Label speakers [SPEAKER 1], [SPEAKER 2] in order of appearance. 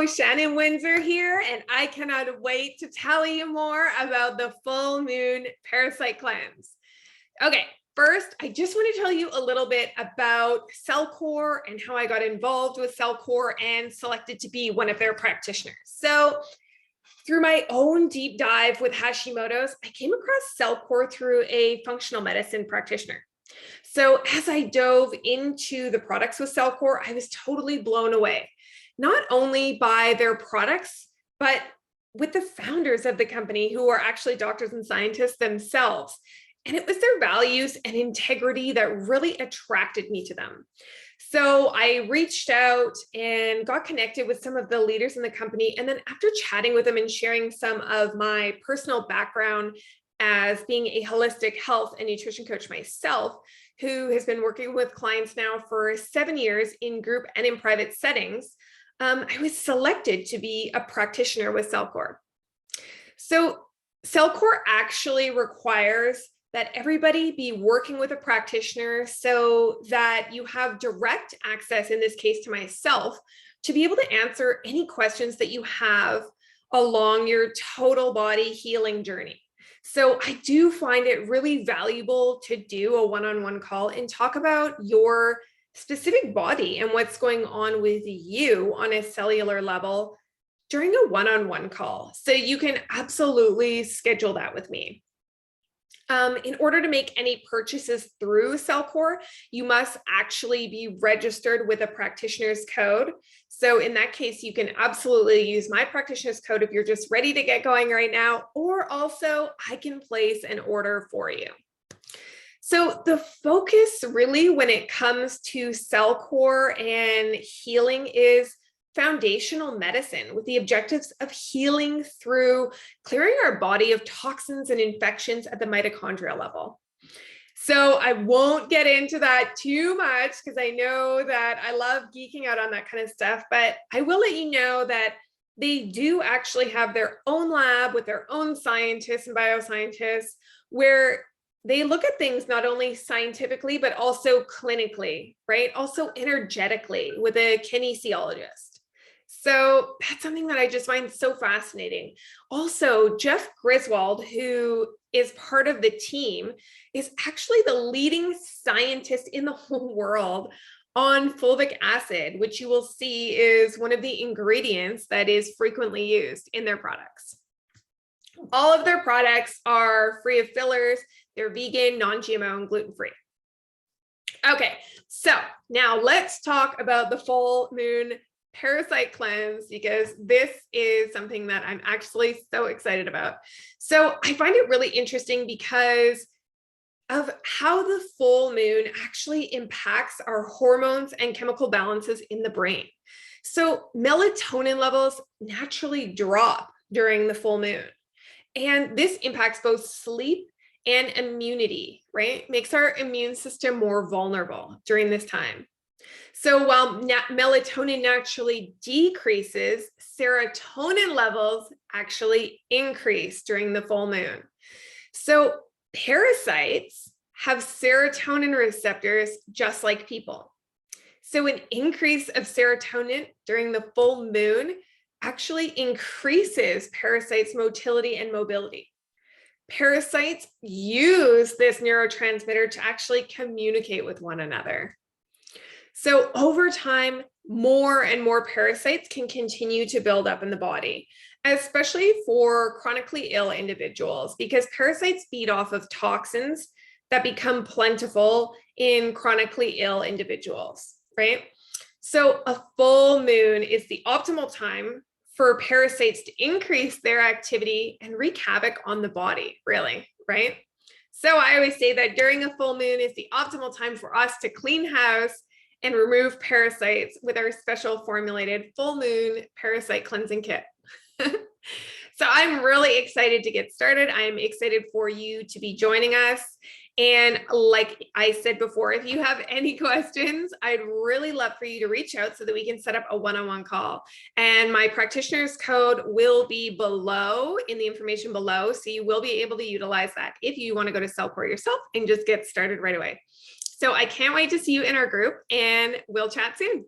[SPEAKER 1] Shannon Windsor here, and I cannot wait to tell you more about the full moon parasite cleanse. Okay, first, I just want to tell you a little bit about Cellcore and how I got involved with Cellcore and selected to be one of their practitioners. So through my own deep dive with Hashimoto's, I came across Cellcore through a functional medicine practitioner. So as I dove into the products with Cellcore, I was totally blown away, not only by their products, but with the founders of the company who are actually doctors and scientists themselves. And it was their values and integrity that really attracted me to them. So I reached out and got connected with some of the leaders in the company. And then after chatting with them and sharing some of my personal background as being a holistic health and nutrition coach myself, who has been working with clients now for 7 years in group and in private settings, I was selected to be a practitioner with Cellcore. So Cellcore actually requires that everybody be working with a practitioner so that you have direct access, in this case to myself, to be able to answer any questions that you have along your total body healing journey. So I do find it really valuable to do a one-on-one call and talk about your specific body and what's going on with you on a cellular level during a one-on-one call. So you can absolutely schedule that with me. In order to make any purchases through Cellcore, you must actually be registered with a practitioner's code. So in that case, you can absolutely use my practitioner's code if you're just ready to get going right now, or also I can place an order for you. So the focus really when it comes to Cellcore and healing is foundational medicine with the objectives of healing through clearing our body of toxins and infections at the mitochondrial level. So I won't get into that too much because I know that I love geeking out on that kind of stuff, but I will let you know that they do actually have their own lab with their own scientists and bioscientists where they look at things not only scientifically, but also clinically, right? Also energetically with a kinesiologist. So that's something that I just find so fascinating. Also, Jeff Griswold, who is part of the team, is actually the leading scientist in the whole world on fulvic acid, which you will see is one of the ingredients that is frequently used in their products. All of their products are free of fillers. They're vegan, non-GMO, and gluten-free. Okay, so now let's talk about the full moon parasite cleanse, because this is something that I'm actually so excited about. So I find it really interesting because of how the full moon actually impacts our hormones and chemical balances in the brain. So melatonin levels naturally drop during the full moon. And this impacts both sleep and immunity, right? Makes our immune system more vulnerable during this time. So while melatonin naturally decreases, serotonin levels actually increase during the full moon. So parasites have serotonin receptors just like people. So an increase of serotonin during the full moon actually increases parasites' motility and mobility. Parasites use this neurotransmitter to actually communicate with one another. So over time, more and more parasites can continue to build up in the body, especially for chronically ill individuals, because parasites feed off of toxins that become plentiful in chronically ill individuals, right? So a full moon is the optimal time for parasites to increase their activity and wreak havoc on the body, really, right? So I always say that during a full moon is the optimal time for us to clean house and remove parasites with our special formulated full moon parasite cleansing kit. So I'm really excited to get started. I'm excited for you to be joining us. And like I said before, if you have any questions, I'd really love for you to reach out so that we can set up a one-on-one call. And my practitioner's code will be below in the information below. So you will be able to utilize that if you want to go to Cellcore yourself and just get started right away. So I can't wait to see you in our group, and we'll chat soon.